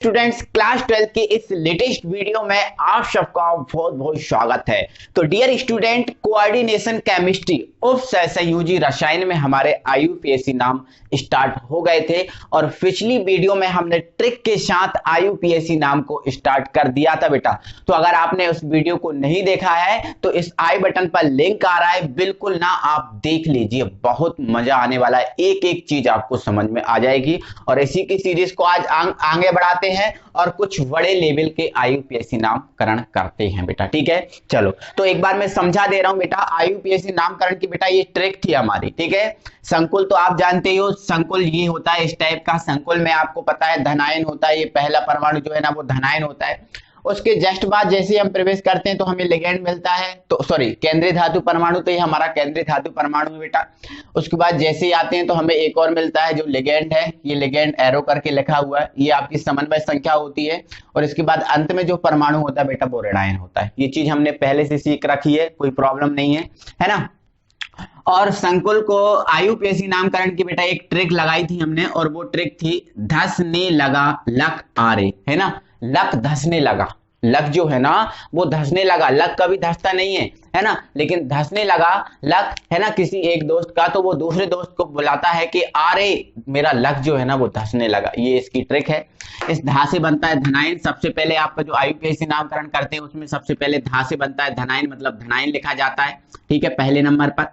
Students, class 12 के इस latest video में आप सबका बहुत बहुत स्वागत है। तो डियर स्टूडेंट, कोऑर्डिनेशन केमिस्ट्री उप सहसंयोजी रसायन में हमारे आईयूपीएसी नाम स्टार्ट हो गए थे और पिछली वीडियो में हमने ट्रिक के साथ आईयूपीएसी नाम को स्टार्ट कर दिया था बेटा। तो अगर आपने उस वीडियो को नहीं देखा है तो इस आई बटन पर लिंक आ रहा है, बिल्कुल ना आप देख लीजिए, बहुत मजा आने वाला है, एक एक चीज आपको समझ में आ जाएगी। और इसी की सीरीज को आज आगे बढ़ाते हैं और कुछ बड़े लेवल के आईयूपीएसी नामकरण करते हैं बेटा। ठीक है, चलो तो एक बार मैं समझा दे रहा हूं बेटा। आईयूपीएसी नामकरण की बेटा ये ट्रिक थी हमारी। ठीक है, संकुल तो आप जानते हो, संकुल ये होता है इस टाइप का। संकुल में आपको पता है धनायन होता है, ये पहला परमाणु जो है ना वो धनायन होता है। उसके जस्ट बाद जैसे हम प्रवेश करते हैं तो हमें लिगैंड मिलता है, तो सॉरी केंद्रीय धातु परमाणु, तो ये हमारा केंद्रीय धातु परमाणु है बेटा। उसके बाद जैसे ही आते हैं तो हमें एक और मिलता है जो लिगैंड है, ये लिगैंड एरो करके लिखा हुआ है, ये आपकी समन्वय संख्या होती है। और इसके बाद अंत में जो परमाणु होता है बेटा वो ऋणायन होता है। ये चीज हमने पहले से सीख रखी है, कोई प्रॉब्लम नहीं है ना। और संकुल को आईयूपीएसी नामकरण की बेटा एक ट्रिक लगाई थी हमने, और वो ट्रिक थी धसने लगा लक आरे, है ना। लक धसने लगा, लक जो है ना वो धसने लगा, लक कभी धसता नहीं है ना, लेकिन धसने लगा लक है ना किसी एक दोस्त का, तो वो दूसरे दोस्त को बुलाता है कि अरे मेरा लक जो है ना वो धसने लगा। ये इसकी ट्रिक है। इस धा से बनता है धनायन। सबसे पहले आपका जो आईयूपीएसी नामकरण करते हैं उसमें सबसे पहले धा से बनता है धनायन, मतलब धनायन लिखा जाता है। ठीक है, पहले नंबर पर।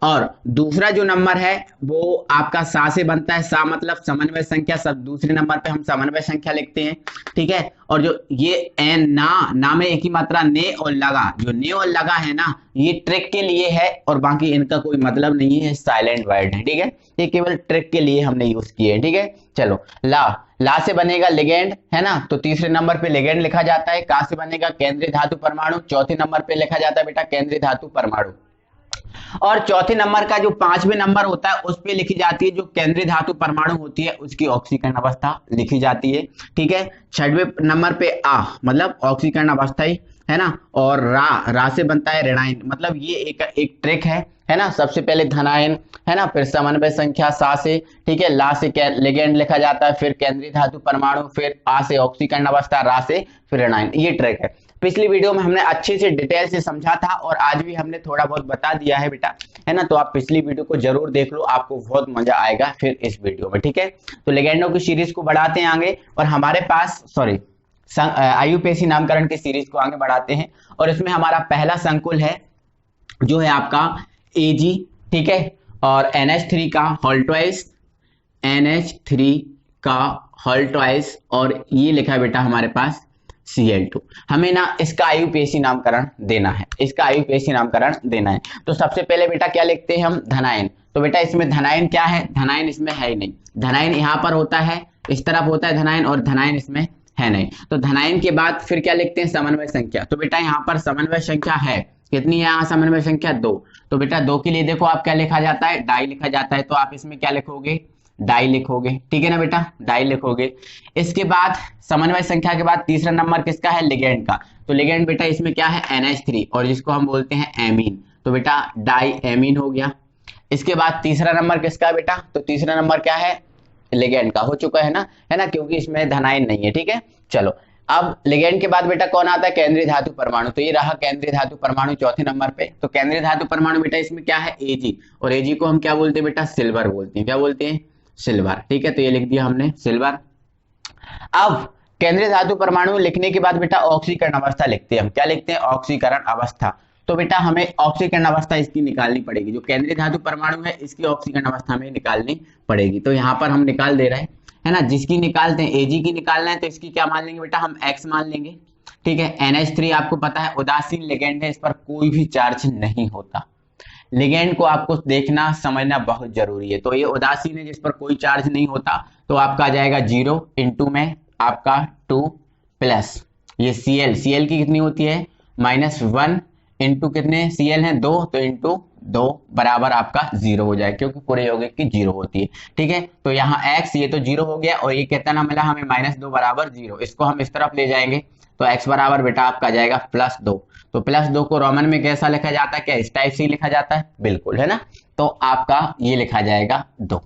और दूसरा जो नंबर है वो आपका सा से बनता है, सा मतलब समन्वय संख्या। सब दूसरे नंबर पे हम समन्वय संख्या लिखते हैं। ठीक है, और जो ये एन ना में एक ही मात्रा ने और लगा, जो ने और लगा है ना ये ट्रिक के लिए है, और बाकी इनका कोई मतलब नहीं है, साइलेंट वर्ड है। ठीक है, ये केवल ट्रिक के लिए हमने यूज किए हैं। ठीक है, चलो ला से बनेगा लिगैंड, है ना, तो तीसरे नंबर पे लिगैंड लिखा जाता है। का से बनेगा केंद्रीय धातु परमाणु, चौथे नंबर पे लिखा जाता है बेटा केंद्रीय धातु परमाणु। और चौथे नंबर का जो पांचवें नंबर होता है उस पे लिखी जाती है जो केंद्रीय धातु परमाणु होती है उसकी ऑक्सीकरण अवस्था लिखी जाती है। ठीक है, छठवें नंबर पे आ मतलब ऑक्सीकरण अवस्था ही, है ना। और रा से बनता है ऋणायन, मतलब ये एक ट्रिक है ना। सबसे पहले धनायन, है ना, फिर समन्वय संख्या सा से, ठीक है, ला से लिगैंड लिखा जाता है, फिर केंद्रीय धातु परमाणु, फिर आ से ऑक्सीकरण अवस्था, रा से फिर ऋणायन। ये ट्रिक है। पिछली वीडियो में हमने अच्छे से डिटेल से समझा था और आज भी हमने थोड़ा बहुत बता दिया है बेटा, है ना। तो आप पिछली वीडियो को जरूर देख लो, आपको बहुत मजा आएगा फिर इस वीडियो में। ठीक है, तो लिगैंडों की सीरीज को बढ़ाते हैं आगे, और हमारे पास आईयूपीएसी नामकरण की सीरीज को आगे बढ़ाते हैं। और इसमें हमारा पहला संकुल है जो है आपका एजी। ठीक है, और NH3 का होल ट्वाइस, NH3 का होल ट्वाइस, और ये लिखा है बेटा हमारे पास Cl2। हमें ना इसका आईयूपीएसी नामकरण देना है, इसका आईयूपीएसी नामकरण देना है। तो सबसे पहले बेटा क्या लिखते हैं हम, धनायन। तो बेटा इसमें धनायन क्या है, धनायन इसमें है ही नहीं। धनायन यहाँ पर होता है, इस तरफ होता है धनायन, और धनायन इसमें है नहीं। तो धनायन के बाद फिर क्या लिखते हैं, समन्वय संख्या। तो बेटा यहाँ पर समन्वय संख्या है, कितनी है यहाँ समन्वय संख्या, 2। तो बेटा 2 के लिए देखो आप क्या लिखा जाता है, डाई लिखा जाता है। तो आप इसमें क्या लिखोगे, डाई लिखोगे। ठीक है ना बेटा, डाई लिखोगे। इसके बाद समन्वय संख्या के बाद तीसरा नंबर किसका है, लिगैंड का। तो लिगैंड बेटा इसमें क्या है, NH3, और जिसको हम बोलते हैं एमीन। तो बेटा डाई एमीन हो गया। इसके बाद तीसरा नंबर किसका है बेटा, तो तीसरा नंबर क्या है, लिगैंड का हो चुका है ना, क्योंकि इसमें धनायन नहीं है। ठीक है, चलो अब लिगैंड के बाद बेटा कौन आता है, केंद्रीय धातु परमाणु। तो ये रहा केंद्रीय धातु परमाणु चौथे नंबर पे। तो केंद्रीय धातु परमाणु बेटा इसमें क्या है, एजी, और एजी को हम क्या बोलते हैं बेटा, सिल्वर बोलते हैं। क्या बोलते हैं, सिल्वर। ठीक है, तो ये लिख दिया हमने सिल्वर। अब केंद्रीय धातु परमाणु लिखने के बाद बेटा ऑक्सीकरण अवस्था लिखते हैं हम। क्या लिखते हैं, ऑक्सीकरण अवस्था। तो बेटा हमें ऑक्सीकरण अवस्था इसकी निकालनी पड़ेगी, जो केंद्रीय धातु परमाणु है इसकी ऑक्सीकरण अवस्था हमें निकालनी पड़ेगी। तो यहाँ पर हम निकाल दे रहे हैं, है ना, जिसकी निकालते हैं, एजी की निकालना है तो इसकी क्या मान लेंगे बेटा, हम एक्स मान लेंगे। ठीक है, NH3 आपको पता है उदासीन लिगैंड है, इस पर कोई भी चार्ज नहीं होता। लिगैंड को आपको देखना समझना बहुत जरूरी है। तो ये उदासीन है जिस पर कोई चार्ज नहीं होता, तो आपका आ जाएगा 0 इंटू में आपका 2 प्लस ये Cl की कितनी होती है, -1 इंटू कितने Cl है 2, तो इंटू 2 बराबर आपका 0 हो जाए, क्योंकि पूरे यौगिक की 0 होती है। ठीक है, तो यहाँ x ये तो 0 हो गया, और ये कितना मिला हमें, -2 बराबर 0। इसको हम इस तरफ ले जाएंगे तो x बराबर बेटा आपका आ जाएगा +2। तो +2 को रोमन में कैसा लिखा जाता है, क्या इस टाइप से लिखा जाता है, बिल्कुल, है ना। तो आपका ये लिखा जाएगा 2।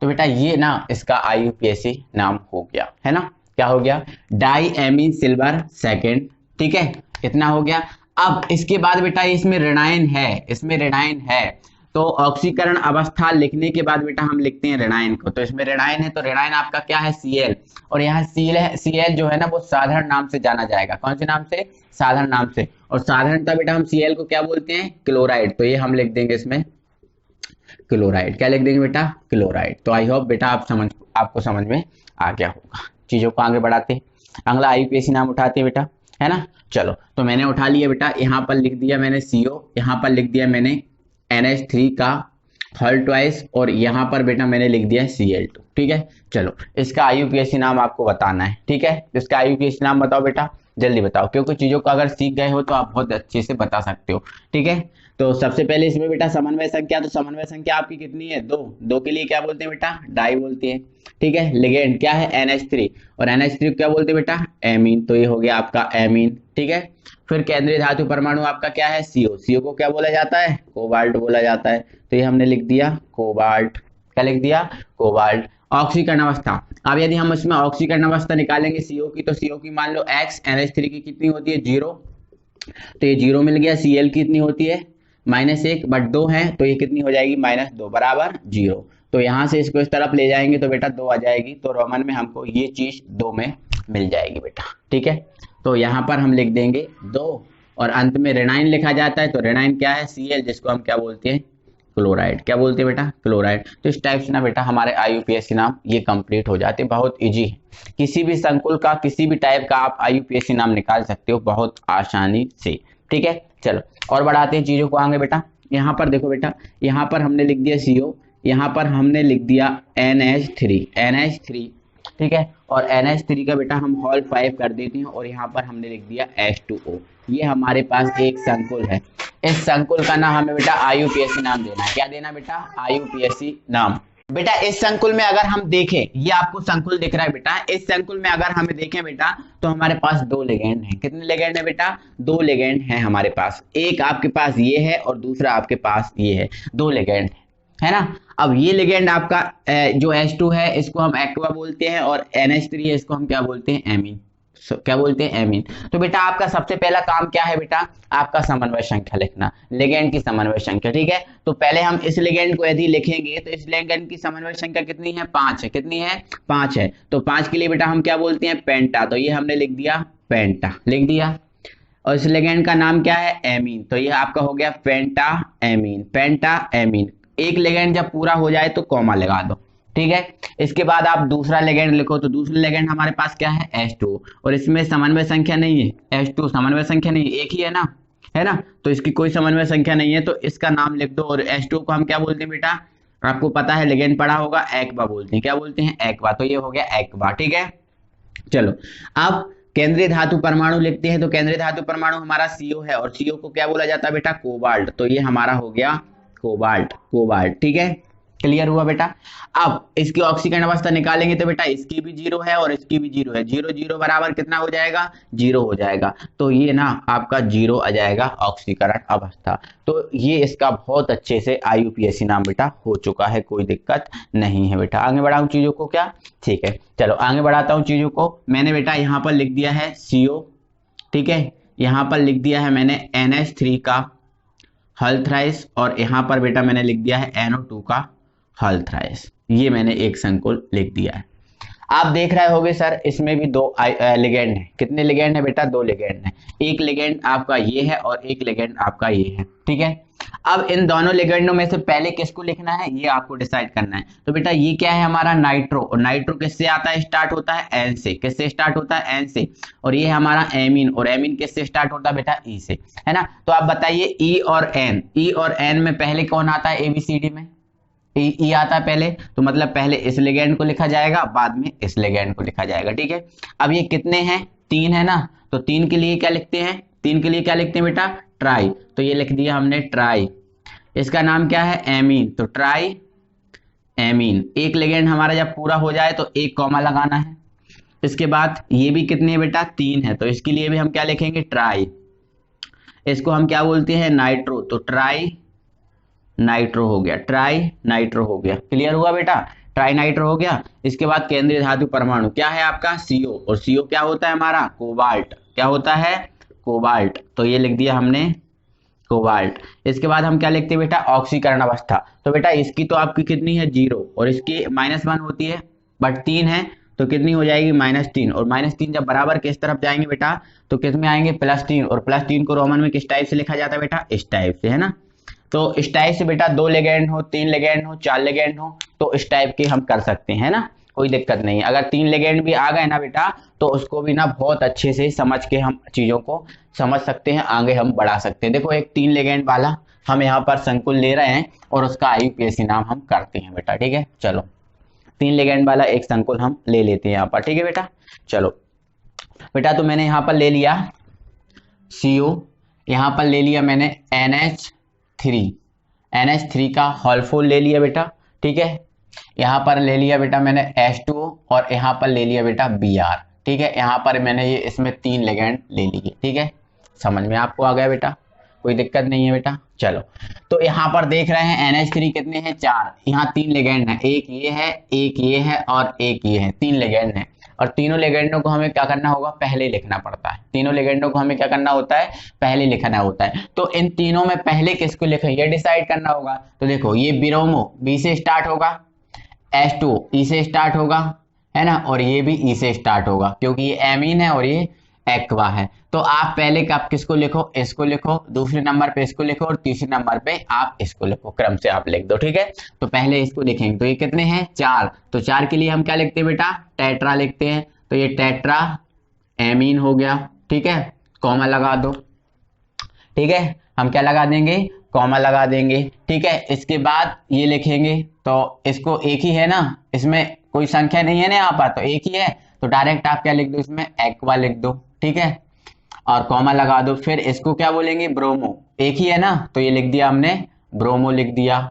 तो बेटा ये ना इसका आईयूपीएसी नाम हो गया, है ना। क्या हो गया, डाई एमीन सिल्वर सेकेंड। ठीक है, इतना हो गया। अब इसके बाद बेटा इसमें ऋणायन है, इसमें ऋणायन है, तो ऑक्सीकरण अवस्था लिखने के बाद बेटा हम लिखते हैं ऋणायन को। तो इसमें ऋणायन है तो ऋणायन आपका क्या है, Cl, और यहाँ Cl जो है ना वो साधारण नाम से जाना जाएगा। कौन से नाम से, साधारण नाम से। और साधारणतः बेटा हम Cl को क्या बोलते हैं, क्लोराइड। तो ये हम लिख देंगे इसमें क्लोराइड। क्या लिख देंगे बेटा, क्लोराइड। तो आई होप बेटा आपको समझ में आ गया होगा। चीजों को आगे बढ़ाते हैं, अगला IUPAC नाम उठाते हैं बेटा, है ना। चलो तो मैंने उठा लिया बेटा, यहाँ पर लिख दिया मैंने CO, यहाँ पर लिख दिया मैंने NH3 का हल ट्वाइस, और यहाँ पर बेटा मैंने लिख दिया Cl2। ठीक है, चलो इसका IUPAC नाम आपको बताना है। ठीक है, इसका IUPAC नाम बताओ बेटा, जल्दी बताओ, क्योंकि चीजों को अगर सीख गए हो तो आप बहुत अच्छे से बता सकते हो। ठीक है, तो सबसे पहले इसमें बेटा समन्वय संख्या, तो समन्वय संख्या आपकी कितनी है, 2। 2 के लिए क्या बोलते हैं बेटा, डाई बोलते हैं। ठीक है, लिगेंड क्या है, NH3, और NH3 क्या बोलते हैं बेटा, एमीन। तो ये हो गया आपका एमीन। ठीक है, फिर केंद्रीय धातु परमाणु आपका क्या है, CO। CO को क्या बोला जाता है, कोबाल्ट बोला जाता है। तो ये हमने लिख दिया कोबाल्ट। क्या लिख दिया, कोबाल्ट। ऑक्सीकरण अवस्था, अब यदि हम इसमें ऑक्सीकरण अवस्था निकालेंगे CO की, तो CO की मान लो X, NH3 की कितनी होती है, 0। तो ये 0 मिल गया। Cl कितनी होती है, -1, बट 2 है तो ये कितनी हो जाएगी, -2 बराबर 0। तो यहाँ से इसको इस तरफ ले जाएंगे तो बेटा 2 आ जाएगी। तो रोमन में हमको ये चीज 2 में मिल जाएगी बेटा। ठीक है, तो यहाँ पर हम लिख देंगे 2, और अंत में ऋणायन लिखा जाता है। तो ऋणायन क्या है, Cl, जिसको हम क्या बोलते हैं, क्लोराइड। क्या बोलते हैं बेटा, क्लोराइड। तो इस टाइप से ना बेटा हमारे IUPAC नाम ये कंप्लीट हो जाते हैं। बहुत इजी है, किसी भी संकुल का किसी भी टाइप का आप IUPAC नाम निकाल सकते हो बहुत आसानी से। ठीक है, चलो और बढ़ाते हैं चीजों को आगे बेटा। यहाँ पर देखो बेटा, यहाँ पर हमने लिख दिया CO, यहाँ पर हमने लिख दिया NH3। ठीक है, और NH3 का बेटा हम हॉल 5 कर देते हैं, और यहाँ पर हमने लिख दिया H2O। ये हमारे पास एक संकुल है। इस संकुल का नाम हमें बेटा IUPAC नाम देना है। क्या देना बेटा, IUPAC नाम। बेटा इस संकुल में अगर हम देखें, ये आपको संकुल दिख रहा है बेटा, इस संकुल में अगर हमें देखें बेटा तो हमारे पास 2 लिगेंड हैं। कितने लिगेंड है बेटा, 2 लिगेंड हैं हमारे पास। एक आपके पास ये है और दूसरा आपके पास ये है, 2 लिगेंड है ना। अब ये लिगेंड आपका जो H2 है इसको हम एक्वा बोलते हैं, और NH3 है इसको हम क्या बोलते हैं, एमीन। क्या बोलते हैं, एमीन। तो बेटा आपका सबसे पहला काम क्या है बेटा, आपका समन्वय संख्या लिखना, लिगेंड की समन्वय संख्या। ठीक है, तो पहले हम इस लिगेंड को यदि लिखेंगे तो इस लिगेंड की समन्वय संख्या कितनी है, 5 है। कितनी है, 5 है। तो 5 के लिए बेटा हम क्या बोलते हैं, पेंटा। तो ये हमने लिख दिया पेंटा, लिख दिया। और इस लिगेंड का नाम क्या है, एमीन। तो ये आपका हो गया पेंटा एमीन, पेंटा एमीन। एक लिगेंड जब पूरा हो जाए तो कॉमा लगा दो। ठीक है, इसके बाद आप दूसरा लिगेंड लिखो, तो दूसरा लिगेंड हमारे पास क्या है, H2, और इसमें समन्वय संख्या नहीं है, H2 समन्वय संख्या नहीं है, एक ही है ना, है ना। तो इसकी कोई समन्वय संख्या नहीं है, तो इसका नाम लिख दो। और H2 को हम क्या बोलते हैं बेटा, आपको पता है लिगेंड पढ़ा होगा, एक्वा बोलते हैं। क्या बोलते हैं, एक्वा। तो ये हो गया एक्वा। ठीक है, चलो अब केंद्रीय धातु परमाणु लिखते हैं। तो केंद्रीय धातु परमाणु हमारा CO है, और CO को क्या बोला जाता है बेटा, कोबाल्ट। तो ये हमारा हो गया कोबाल्ट, कोबाल्ट। ठीक है, क्लियर हुआ बेटा। अब इसकी ऑक्सीकरण अवस्था निकालेंगे तो बेटा इसकी भी 0 है और इसकी भी 0 है। 0 0 बराबर कितना हो जाएगा, 0 हो जाएगा। तो ये ना आपका 0 आ जाएगा ऑक्सीकरण अवस्था। तो ये इसका बहुत अच्छे से IUPAC नाम बेटा हो चुका है, कोई दिक्कत नहीं है बेटा। आगे बढ़ाऊं चीजों को क्या, ठीक है, चलो आगे बढ़ाता हूं चीजों को। मैंने बेटा यहाँ पर लिख दिया है CO। ठीक है, यहाँ पर लिख दिया है मैंने NH3 का हल थ्राइस, और यहाँ पर बेटा मैंने लिख दिया है NO2 का हल थ्राइस। ये मैंने एक संकुल लिख दिया है। आप देख रहे होगे सर इसमें भी 2 लिगेंड है। कितने लिगेंड है बेटा, 2 लिगेंड है। एक लिगेंड आपका ये है और एक लिगेंड आपका ये है। ठीक है, अब इन दोनों लिगेंडों में से पहले किसको लिखना है ये आपको डिसाइड करना है। तो बेटा ये क्या है हमारा नाइट्रो, और नाइट्रो किससे आता है, स्टार्ट होता है N से। किससे स्टार्ट होता है, N से। और ये हमारा एमीन, और एमीन किससे स्टार्ट होता है बेटा, E से, है ना। तो आप बताइए E और N, E और N में पहले कौन आता है, ABCD में E आता है पहले। तो मतलब पहले इस लिगेंड को लिखा जाएगा, बाद में इस लिगेंड को लिखा जाएगा। ठीक है, अब ये कितने हैं, 3 है ना। तो 3 के लिए क्या लिखते हैं, 3 के लिए क्या लिखते हैं बेटा, ट्राई। तो ये लिख दिया हमने ट्राई। इसका नाम क्या है, एमीन। तो ट्राई एमीन। एक लिगेंड हमारा जब पूरा हो जाए तो एक कॉमा लगाना है। इसके बाद ये भी कितने है बेटा, 3 है। तो इसके लिए भी हम क्या लिखेंगे, ट्राई। इसको हम क्या बोलते हैं, नाइट्रो। तो ट्राई नाइट्रो हो गया, ट्राई नाइट्रो हो गया। क्लियर हुआ बेटा, ट्राइनाइट्रो हो गया। इसके बाद केंद्रीय धातु परमाणु क्या है आपका CO, और CO क्या होता है हमारा कोबाल्ट, क्या होता है कोबाल्ट, तो ये लिख दिया हमने कोबाल्ट। इसके बाद हम क्या लिखते हैं बेटा ऑक्सीकरण अवस्था, तो बेटा इसकी तो आपकी कितनी है 0 और इसकी -1 होती है, बट 3 है तो कितनी हो जाएगी -3, और -3 जब बराबर किस तरफ जाएंगे बेटा तो किस में आएंगे +3, और +3 को रोमन में किस टाइप से लिखा जाता है बेटा इस टाइप से, है ना। तो इस टाइप से बेटा 2 लिगेंड हो, 3 लिगेंड हो, 4 लिगेंड हो, तो इस टाइप के हम कर सकते हैं ना, कोई दिक्कत नहीं है। अगर 3 लिगेंड भी आ गए ना बेटा तो उसको भी ना बहुत अच्छे से समझ के हम चीजों को समझ सकते हैं, आगे हम बढ़ा सकते हैं। देखो एक 3 लिगेंड वाला हम यहाँ पर संकुल ले रहे हैं और उसका IUPAC नाम हम करते हैं बेटा, ठीक है। चलो 3 लिगेंड वाला एक संकुल हम ले लेते हैं यहाँ पर, ठीक है बेटा। चलो बेटा तो मैंने यहाँ पर ले लिया CO, यहाँ पर ले लिया मैंने NH3 का होल फुल ले लिया बेटा, ठीक है। यहाँ पर ले लिया बेटा मैंने H2O और यहाँ पर ले लिया बेटा Br, ठीक है। यहाँ पर मैंने ये इसमें 3 लिगेंड ले लिए, ठीक है। समझ में आपको आ गया बेटा, कोई दिक्कत नहीं है बेटा। चलो तो यहाँ पर देख रहे हैं NH3 कितने हैं 4, यहाँ 3 लिगेंड है, एक ये है, एक ये है और एक ये है, 3 लिगेंड है। और तीनों लिगेंडों को हमें क्या करना होगा पहले लिखना पड़ता है, तीनों लिगेंडों को हमें क्या करना होता है पहले लिखना होता है। तो इन तीनों में पहले किसको लिखें ये डिसाइड करना होगा। तो देखो ये ब्रोमो B से स्टार्ट होगा, H2O E से स्टार्ट होगा, है ना, और ये भी E से स्टार्ट होगा क्योंकि ये एमीन है और ये एक्वा है। तो आप पहले कब किसको लिखो इसको लिखो, दूसरे नंबर पे इसको लिखो और तीसरे नंबर पे आप इसको लिखो, क्रम से आप लिख दो, ठीक है। तो पहले इसको लिखेंगे, तो ये कितने हैं 4, तो 4 के लिए हम क्या लिखते हैं बेटा टेट्रा लिखते हैं, तो ये टेट्रा एमीन हो गया, ठीक है, कॉमा लगा दो, ठीक है। हम क्या लगा देंगे कॉमा लगा देंगे, ठीक है। इसके बाद ये लिखेंगे, तो इसको एक ही है ना, इसमें कोई संख्या नहीं है ना यहाँ पर, तो एक ही है, तो डायरेक्ट आप क्या लिख दो इसमें एक्वा लिख दो, ठीक है, और कॉमा लगा दो। फिर इसको क्या बोलेंगे ब्रोमो, एक ही है ना, तो ये लिख दिया हमने ब्रोमो लिख दिया,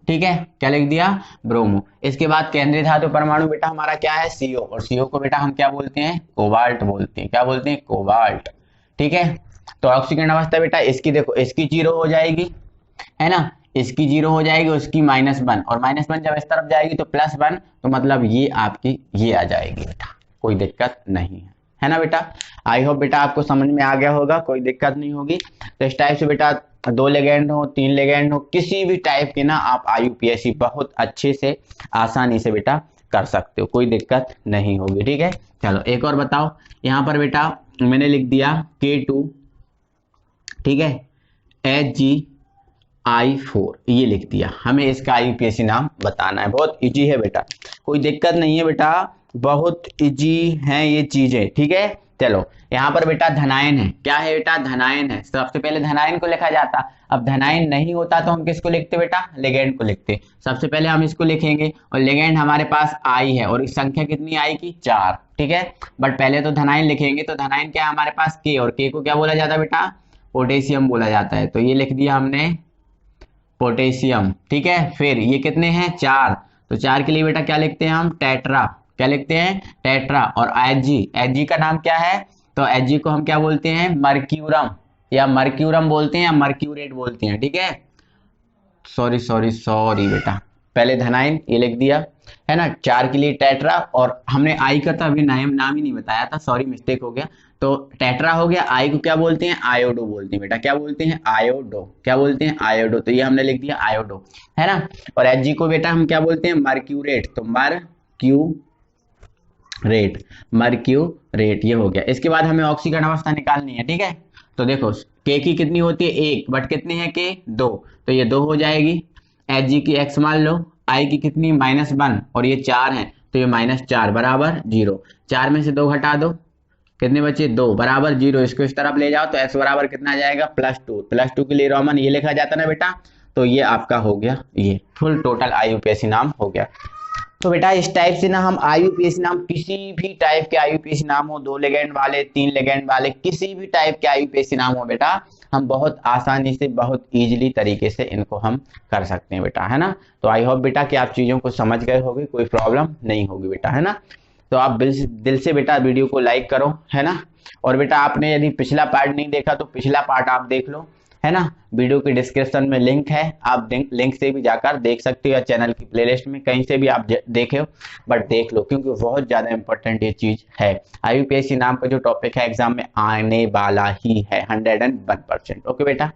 ठीक है, क्या लिख दिया ब्रोमो। इसके बाद केंद्रीय धातु परमाणु बेटा हमारा क्या है CO, और CO को बेटा हम क्या बोलते हैं कोबाल्ट बोलते हैं, क्या बोलते हैं कोबाल्ट, ठीक है। तो ऑक्सीकरण अवस्था बेटा इसकी देखो इसकी 0 हो जाएगी, है ना, इसकी 0 हो जाएगी, उसकी -1, और -1 जब इस तरफ जाएगी तो +1, तो मतलब ये आपकी ये आ जाएगी बेटा, कोई दिक्कत नहीं है ना बेटा। आई होप बेटा आपको समझ में आ गया होगा, कोई दिक्कत नहीं होगी। तो इस टाइप से बेटा 2 लिगेंड हो 3 लिगेंड हो किसी भी टाइप के ना आप IUPAC बहुत अच्छे से आसानी से बेटा कर सकते हो, कोई दिक्कत नहीं होगी, ठीक है। चलो एक और बताओ, यहाँ पर बेटा मैंने लिख दिया K2, ठीक है, HgI4 ये लिख दिया, हमें इसका IUPAC नाम बताना है, बहुत इजी है बेटा, कोई दिक्कत नहीं है बेटा, बहुत इजी है ये चीजें, ठीक है। चलो यहाँ पर बेटा धनायन है, क्या है बेटा धनायन है, सबसे पहले धनायन को लिखा जाता। अब धनायन नहीं होता तो हम किसको लिखते बेटा लिगेंड को लिखते, सबसे पहले हम इसको लिखेंगे, और लिगेंड हमारे पास I है और इस संख्या कितनी I की 4, ठीक है। बट पहले तो धनायन लिखेंगे, तो धनायन क्या है हमारे पास K, और K को क्या बोला जाता है बेटा पोटेशियम बोला जाता है, तो ये लिख दिया हमने पोटेशियम, ठीक है। फिर ये कितने हैं 4, तो 4 के लिए बेटा क्या लिखते हैं हम टेट्रा, क्या लिखते हैं टेट्रा। और Hg का नाम क्या है, तो Hg को हम क्या बोलते हैं मर्क्यूरम, या मर्क्यूरम बोलते हैं या मर्क्यूरेट बोलते हैं, ठीक है। सॉरी बेटा, पहले धनायन ये लिख दिया है ना, 4 के लिए टेट्रा, और हमने I का तो अभी नाम ही नहीं बताया था, सॉरी मिस्टेक हो गया। तो टेट्रा हो गया, I को क्या बोलते हैं आयोडो बोलते हैं बेटा, क्या बोलते हैं आयोडो, क्या बोलते हैं आयोडो, तो ये हमने लिख दिया आयोडो, है ना। और Hg को बेटा हम क्या बोलते हैं मर्क्यूरेट, तो मर्क्यूरेट ये हो गया। इसके बाद हमें ऑक्सीकरण अवस्था निकालनी है, ठीक है। तो देखो K की कितनी होती है 1, बट कितनी है K 2, तो ये 2 हो जाएगी। Hg की x मान लो, I की कितनी -1 और ये 4 है, तो ये -4 बराबर 0, 4 में से 2 घटा दो, कितने बचे 2 बराबर 0, इसको इस तरफ ले जाओ तो x बराबर कितना आ जाएगा +2 के लिए रोमन ये लिखा जाता ना बेटा, तो ये आपका हो गया ये फुल टोटल IUPAC नाम हो गया। तो बेटा इस टाइप से ना हम IUPAC नाम किसी भी टाइप के IUPAC नाम हो, 2 लिगेंड वाले 3 लिगेंड वाले किसी भी टाइप के IUPAC नाम हो बेटा, हम बहुत आसानी से बहुत इजीली तरीके से इनको हम कर सकते हैं बेटा, है ना। तो आई होप बेटा कि आप चीजों को समझ गए होगे, कोई प्रॉब्लम नहीं होगी बेटा, है ना। तो आप दिल से बेटा वीडियो को लाइक करो, है ना। और बेटा आपने यदि पिछला पार्ट नहीं देखा तो पिछला पार्ट आप देख लो, है ना। वीडियो के डिस्क्रिप्शन में लिंक है, आप लिंक से भी जाकर देख सकते हो या चैनल की प्लेलिस्ट में कहीं से भी आप देखे हो, बट देख लो क्योंकि बहुत ज़्यादा इंपॉर्टेंट ये चीज़ है। IUPAC नाम का जो टॉपिक है एग्जाम में आने वाला ही है 101%। ओके बेटा,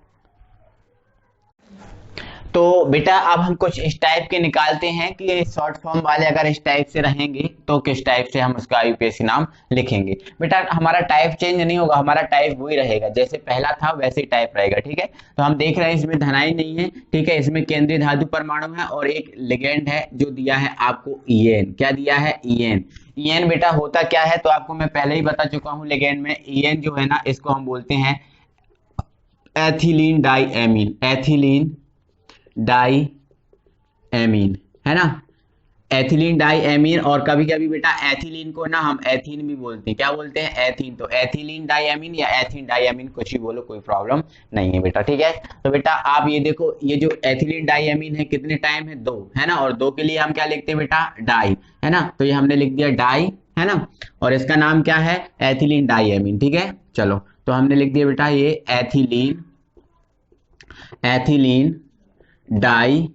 तो बेटा अब हम कुछ इस टाइप के निकालते हैं कि शॉर्ट फॉर्म वाले अगर इस टाइप से रहेंगे तो किस टाइप से हम उसका IUPAC नाम लिखेंगे। बेटा हमारा टाइप चेंज नहीं होगा, हमारा टाइप वही रहेगा, जैसे पहला था वैसे ही टाइप रहेगा, ठीक है। तो हम देख रहे हैं इसमें धनाई नहीं है, ठीक है, इसमें केंद्रीय धातु परमाणु है और एक लिगेंड है जो दिया है आपको EN। क्या दिया है? EN बेटा होता क्या है तो आपको मैं पहले ही बता चुका हूँ। लिगेंड में EN जो है ना, इसको हम बोलते हैं ethylene diamine, ethylene diamine, है ना, एथिलीन डाई एमीन। और कभी कभी बेटा एथिलीन को ना हम एथीन भी बोलते हैं। क्या बोलते हैं? एथीन। तो एथिलीन डाई एमीन या एथीन डाई एमीन कुछ भी बोलो, कोई प्रॉब्लम नहीं है बेटा, ठीक है। तो बेटा आप ये देखो, ये जो एथिलीन डाई एमीन है कितने टाइम है? 2, है ना, और 2 के लिए हम क्या लिखते हैं बेटा? डाई, है ना। तो ये हमने लिख दिया डाई, है ना, और इसका नाम क्या है? एथिलीन डाई एमीन, ठीक है। चलो तो हमने लिख दिया बेटा ये ethylene, ethylene die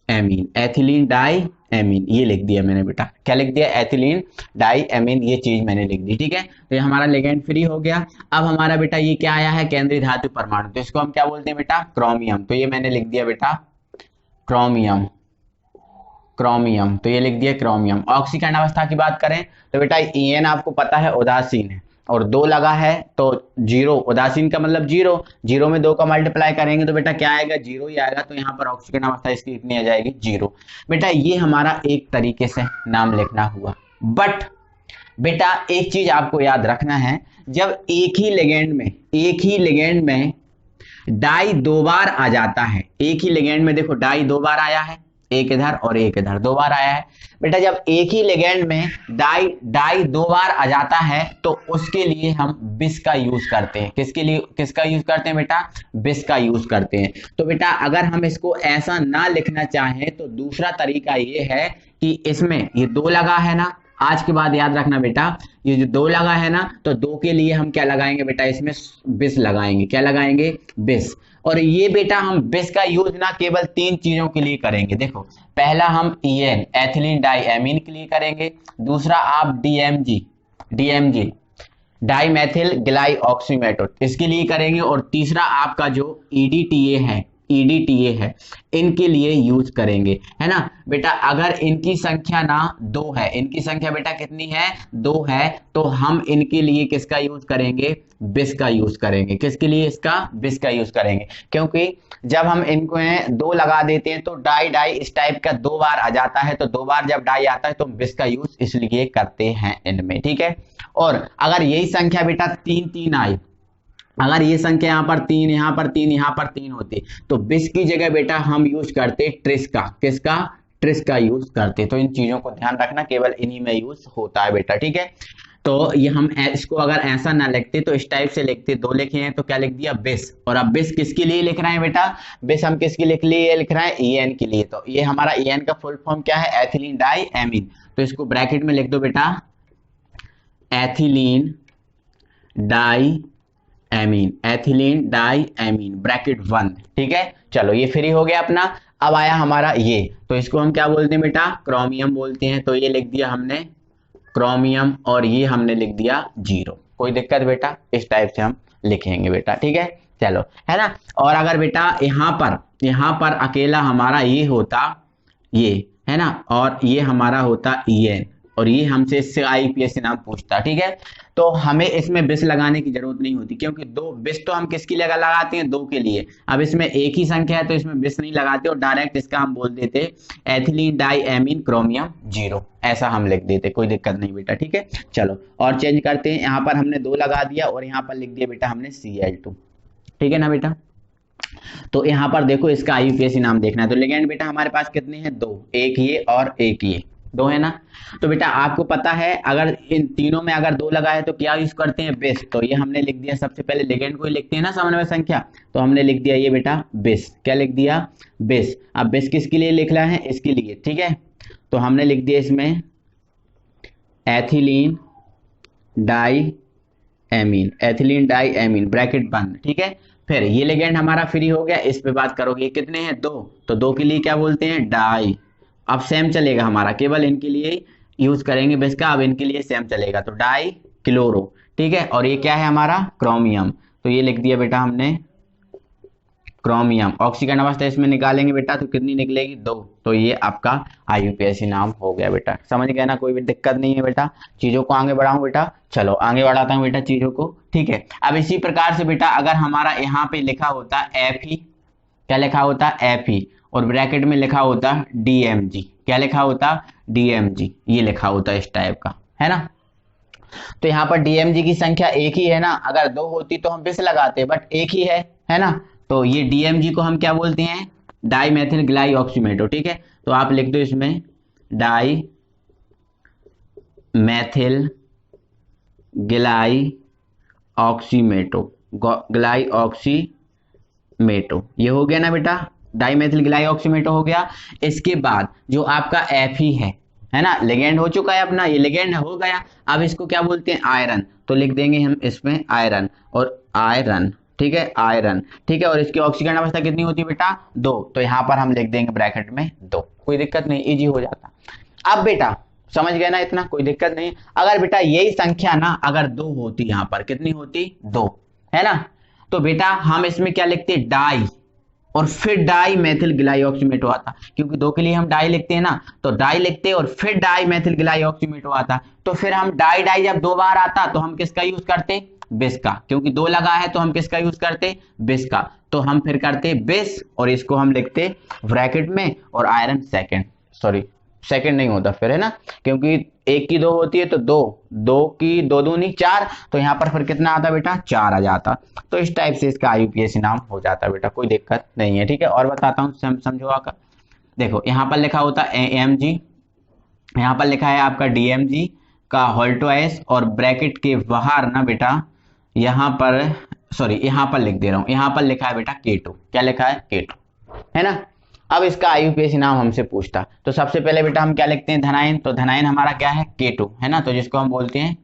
amine, ethylene diamine, ये लिख दिया मैंने बेटा। क्या लिख दिया? एथिलीन डाई एमीन, ये चीज मैंने लिख दी, ठीक है। तो ये हमारा लिगेंड फ्री हो गया। अब हमारा बेटा ये क्या आया है? केंद्रीय धातु परमाणु, तो इसको हम क्या बोलते हैं बेटा? क्रोमियम। तो ये मैंने लिख दिया बेटा क्रोमियम, क्रोमियम, तो ये लिख दिया क्रोमियम। ऑक्सीकरण अवस्था की बात करें तो बेटा EN आपको पता है उदासीन है, और 2 लगा है तो 0, उदासीन का मतलब 0, 0 में 2 का मल्टीप्लाई करेंगे तो बेटा क्या आएगा? 0 ही आएगा। तो यहाँ पर ऑक्सीकरण अवस्था इसकी कितनी आ जाएगी? 0। बेटा ये हमारा एक तरीके से नाम लिखना हुआ। बट बेटा एक चीज आपको याद रखना है, जब एक ही लिगेंड में डाई 2 बार आ जाता है, एक ही लिगेंड में देखो डाई 2 बार आया है, एक इधर और एक इधर 2 बार आया है बेटा। जब एक ही लिगेंड में डाई 2 बार आ जाता है तो उसके लिए हम बिस का यूज करते हैं। किसके लिए, किसका यूज करते हैं बेटा? बिस का यूज करते हैं। तो बेटा अगर हम इसको ऐसा ना लिखना चाहें तो दूसरा तरीका ये है कि इसमें ये 2 लगा है ना, आज के बाद याद रखना बेटा, ये जो 2 लगा है ना, तो 2 के लिए हम क्या लगाएंगे बेटा? इसमें बिस लगाएंगे। क्या लगाएंगे? बिस। और ये बेटा हम बिस का यूज ना केवल 3 चीजों के लिए करेंगे। देखो पहला हम EN एथिलीन डाई एमीन के लिए करेंगे, दूसरा आप DMG डाई मैथिल ग्लाई ऑक्सीमेटोड इसके लिए करेंगे, और तीसरा आपका जो EDTA है इनके लिए यूज करेंगे, है ना बेटा। अगर इनकी संख्या ना 2 है, इनकी संख्या बेटा कितनी है? 2 है, तो हम इनके लिए किसका यूज करेंगे? बिस का यूज करेंगे। किसके लिए? इसका बिस का यूज करेंगे, क्योंकि जब हम इनको 2 लगा देते हैं तो डाई इस टाइप का 2 बार आ जाता है, तो 2 बार जब डाई आता है तो बिस का यूज इसलिए करते हैं इनमें, ठीक है। और अगर यही संख्या बेटा 3 आई, अगर ये संख्या यहाँ पर 3, यहाँ पर 3, यहाँ पर 3 होती तो बिस की जगह बेटा हम यूज करते ट्रिस का। किसका? ट्रिस का यूज करते। तो इन चीजों को ध्यान रखना, केवल इन्हीं में यूज होता है बेटा, ठीक है। तो ये हम इसको अगर ऐसा ना लिखते तो इस टाइप से लिखते, 2 लिखे हैं तो क्या लिख दिया? बिस। और अब बिस किसके लिए लिख रहे हैं बेटा? बिस हम किसके लिए लिख रहे हैं? EN के लिए। तो ये हमारा EN का फुल फॉर्म क्या है? Ethylene diamine. तो इसको ब्रैकेट में लिख दो बेटा ethylene diamine, ethylene diamine bracket 1, ठीक है। चलो ये फ्री हो गया अपना। अब आया हमारा ये, तो इसको हम क्या बोलते हैं बेटा? क्रोमियम बोलते हैं। तो ये लिख दिया हमने क्रोमियम, और ये हमने लिख दिया 0। कोई दिक्कत बेटा? इस टाइप से हम लिखेंगे बेटा, ठीक है। चलो, है ना। और अगर बेटा यहाँ पर अकेला हमारा ये होता, ये है ना, और ये हमारा होता EN, और ये हमसे इससे IUPAC नाम पूछता, ठीक है। तो हमें इसमें बिस लगाने की जरूरत नहीं होती, क्योंकि 2 बिस तो हम किसके लिए लगाते हैं? 2 के लिए। अब इसमें एक ही संख्या है तो इसमें बिस नहीं लगाते, और डायरेक्ट इसका हम बोल देते एथिलीन डाई एमीन क्रोमियम 0, ऐसा हम लिख देते, कोई दिक्कत नहीं बेटा, ठीक है। चलो और चेंज करते हैं। यहाँ पर हमने 2 लगा दिया और यहाँ पर लिख दिया बेटा हमने Cl2, ठीक है ना बेटा। तो यहाँ पर देखो इसका IUPAC नाम देखना है। तो लिगेंड बेटा हमारे पास कितने हैं? 2, एक ये और एक ये, 2 है ना। तो बेटा आपको पता है अगर इन तीनों में अगर 2 लगा है तो क्या यूज करते हैं? बिस। तो ये हमने लिख दिया, सबसे पहले लिगेंड को ही लिखते हैं ना समन्वय संख्या, तो हमने लिख दिया ये बेटा बिस। क्या लिख दिया? बिस। अब बिस किसके लिए लिख रहे हैं? इसके लिए, ठीक है। तो हमने लिख दिया इसमें ethylene diamine, ethylene diamine bracket बंद, ठीक है। फिर ये लिगेंड हमारा फ्री हो गया, इस पे बात करोगे कितने हैं 2, तो 2 के लिए क्या बोलते हैं डाई। अब सेम चलेगा हमारा, केवल इनके लिए यूज करेंगे बेस का, अब इनके लिए सेम चलेगा, तो डाई क्लोरो, ठीक है। और ये क्या है हमारा क्रोमियम, तो ये लिख दिया बेटा हमने क्रोमियम। ऑक्सीकरण अवस्था इसमें निकालेंगे बेटा तो कितनी निकलेगी 2, तो ये आपका IUPAC नाम हो गया बेटा। समझ गए ना, कोई भी दिक्कत नहीं है बेटा। चीजों को आगे बढ़ाऊं बेटा, चलो आगे बढ़ाता हूं बेटा चीजों को, ठीक है। अब इसी प्रकार से बेटा अगर हमारा यहाँ पे लिखा होता Fe, क्या लिखा होता Fe, और ब्रैकेट में लिखा होता DMG, क्या लिखा होता DMG, ये लिखा होता इस टाइप का, है ना। तो यहाँ पर DMG की संख्या एक ही है ना, अगर 2 होती तो हम बिस लगाते, बट एक ही है ना। तो ये DMG को हम क्या बोलते हैं डाई मेथिल ग्लाई ऑक्सीमेटो, ठीक है। तो आप लिख दो इसमें डाई मेथिल ग्लाई ऑक्सीमेटो, ग्लाई ऑक्सीमेटो, ये हो गया ना बेटा, डाई मेथिल ग्लाई ऑक्सीमेटो हो गया। इसके बाद जो आपका Fe है ना, लिगेंड हो चुका है अपना, ये लिगेंड हो गया। अब इसको क्या बोलते हैं आयरन, तो लिख देंगे हम इसमें आयरन, और आयरन, ठीक है आयरन, ठीक है। और इसकी ऑक्सीकरण अवस्था कितनी होती है बेटा 2, तो यहाँ पर हम लिख देंगे ब्रैकेट में 2, कोई दिक्कत नहीं, इजी हो जाता। अब बेटा समझ गए ना, इतना कोई दिक्कत नहीं। अगर बेटा यही संख्या ना अगर 2 होती, यहाँ पर कितनी होती 2, है ना, तो बेटा हम इसमें क्या लिखते डाई, और फिर डाई मेथिल ग्लाई ऑक्सीमेटो आता, क्योंकि 2 के लिए हम डाई लिखते हैं ना, तो डाई लिखते और फिर डाई मेथिल ग्लाई ऑक्सीमेटो आता। तो फिर हम डाई डाई जब 2 बार आता तो हम किसका यूज करते बिस का, क्योंकि 2 लगा है तो हम किसका यूज करते बिस का, तो हम फिर करते बिस, और इसको हम लिखते ब्रैकेट में, और आयरन सेकंड नहीं होता फिर, है ना, क्योंकि 1 की 2 होती है तो 2 की 2 दूनी 4, तो यहाँ पर फिर कितना आता बेटा 4 आ जाता। तो इस टाइप से इसका IUPAC नाम हो जाता बेटा, कोई दिक्कत नहीं है, ठीक है। और बताता हूँ समझो आकर, देखो यहाँ पर लिखा होता AMG, यहाँ पर लिखा है आपका DMG का होल्टोएस, और ब्रैकेट के बाहर ना बेटा यहाँ पर लिख दे रहा हूँ, यहाँ पर लिखा है बेटा K2, क्या लिखा है K2, है ना। अब इसका IUPAC नाम हमसे पूछता, तो सबसे पहले बेटा हम क्या लिखते हैं धनायन, तो धनायन हमारा क्या है K2, है ना, तो जिसको हम बोलते हैं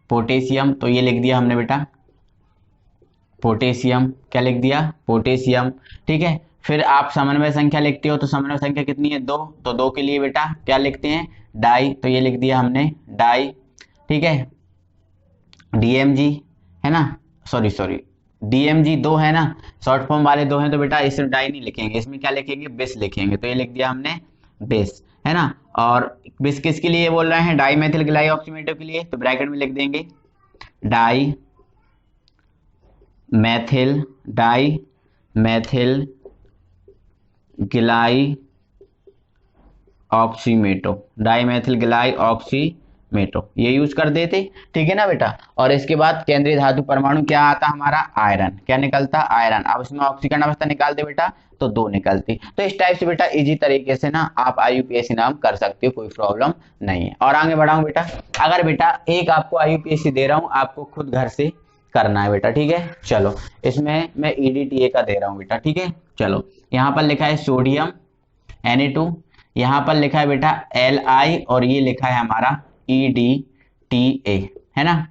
पोटेशियम, तो ये लिख दिया हमने बेटा पोटेशियम, क्या लिख दिया पोटेशियम, ठीक है। फिर आप समन्वय संख्या लिखते हो, तो समन्वय संख्या कितनी है 2, तो 2 के लिए बेटा क्या लिखते हैं डाई, तो ये लिख दिया हमने डाई, ठीक है। DMG है ना, DMG 2 है ना, शॉर्ट फॉर्म वाले 2 हैं, तो बेटा इसमें डाई नहीं लिखेंगे, इसमें क्या लिखेंगे बिस लिखेंगे, तो ये लिख दिया हमने बिस, है ना। और बिस किसके लिए बोल रहे हैं डाई मेथिल ग्लाई ऑक्सीमेटो के लिए, तो ब्रैकेट में लिख देंगे डाई मेथिल ग्लाई ऑक्सीमेटो, डाई मेथिल ग्लाई ऑक्सीमेटो, ये यूज कर देते, ठीक है ना बेटा। और इसके बाद केंद्रीय धातु परमाणु क्या आता हमारा आयरन, क्या निकलता आयरन। अब इसमें ऑक्सीकरण अवस्था निकाल दे बेटा, तो 2 निकलती। तो इस टाइप से बेटा इजी तरीके से ना आप IUPAC नाम कर सकते हो, कोई प्रॉब्लम नहीं है। और आगे बढ़ाऊं बेटा, अगर बेटा एक आपको IUPAC दे रहा हूं, आपको खुद घर से करना है बेटा, ठीक है। चलो इसमें मैं EDTA का दे रहा हूं बेटा, ठीक है। चलो यहाँ पर लिखा है सोडियम Na2, यहाँ पर लिखा है बेटा Li, और ये लिखा है हमारा EDTA, है ना।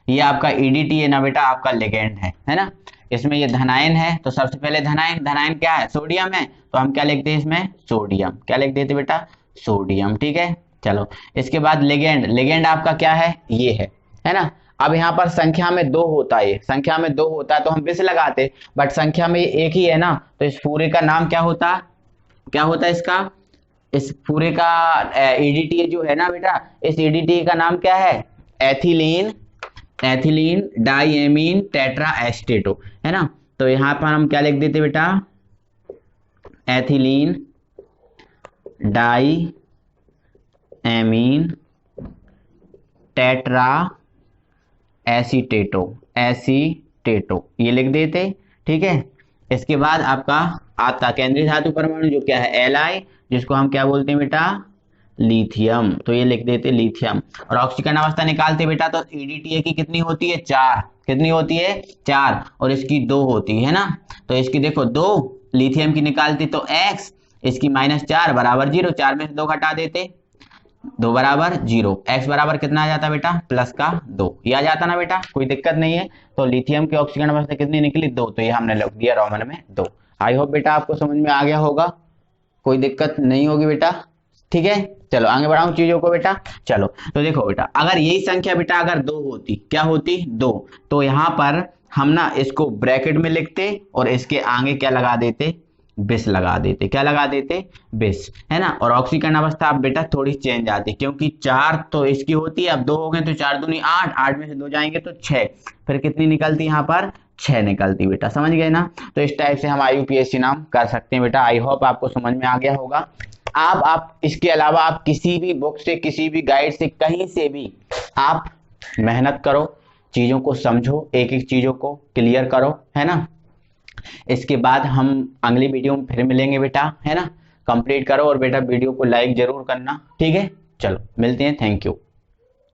ये आपका EDTA ना बेटा आपका लिगेंड है ना। इसमें ये धनायन है, तो सबसे पहले धनायन क्या है सोडियम है, तो हम क्या लिखते हैं इसमें सोडियम, क्या लिख देते बेटा सोडियम, ठीक है। चलो इसके बाद लिगेंड आपका क्या है ये है ना। अब यहाँ पर संख्या में 2 होता है, संख्या में 2 होता है तो हम बिस लगाते, बट संख्या में ये एक ही है ना, तो इस पूरे का नाम क्या होता इसका, इस पूरे का EDTA जो है ना बेटा, इस EDTA का नाम क्या है एथिलीन डाइएमीन टेट्रा एस्टेटो, है ना। तो यहाँ पर हम क्या लिख देते बेटा एथिलीन डाइएमीन टेट्रा एसीटेटो, ये लिख देते, ठीक है। इसके बाद आपका आता केंद्रीय धातु परमाणु जो क्या है Li, जिसको हम क्या बोलते हैं बेटा लिथियम, तो ये लिख देते लिथियम। और ऑक्सीकरण अवस्था निकालते बेटा, तो EDTA की कितनी होती है 4, कितनी होती है 4, और इसकी 2 होती है ना। तो इसकी देखो 2 लिथियम की निकालती तो X, इसकी -4 बराबर 0, 4 में से 2 घटा देते, 2 बराबर 0, x बराबर कितना आ जाता बेटा प्लस का 2, ये आ जाता ना बेटा, कोई दिक्कत नहीं है। तो लिथियम की ऑक्सीजन अवस्था कितनी निकली 2, तो ये हमने लिख दिया रोमन में 2। आई होप बेटा आपको समझ में आ गया होगा, कोई दिक्कत नहीं होगी बेटा, ठीक है। चलो आगे बढ़ाऊं चीजों को बेटा। चलो तो देखो बेटा, अगर यही संख्या बेटा अगर 2 होती, क्या होती 2, तो यहाँ पर हम ना इसको ब्रैकेट में लिखते और इसके आगे क्या लगा देते, बिस लगा देते, क्या लगा देते, बिस, है ना। और ऑक्सीकरण अवस्था अब बेटा थोड़ी चेंज आती, क्योंकि 4 तो इसकी होती है, अब 2 हो गए तो 4 दूनी 8, 8 में से 2 जाएंगे तो 6, फिर कितनी निकलती यहाँ पर 6 निकलती बेटा, समझ गए ना। तो इस टाइप से हम IUPAC नाम कर सकते हैं बेटा। आई होप आपको समझ में आ गया होगा। आप इसके अलावा आप किसी भी बुक से, किसी भी गाइड से, कहीं से भी आप मेहनत करो, चीजों को समझो, एक एक चीजों को क्लियर करो, है ना। इसके बाद हम अगली वीडियो में फिर मिलेंगे बेटा, है ना। कंप्लीट करो और बेटा वीडियो को लाइक जरूर करना, ठीक है। चलो मिलते हैं, थैंक यू।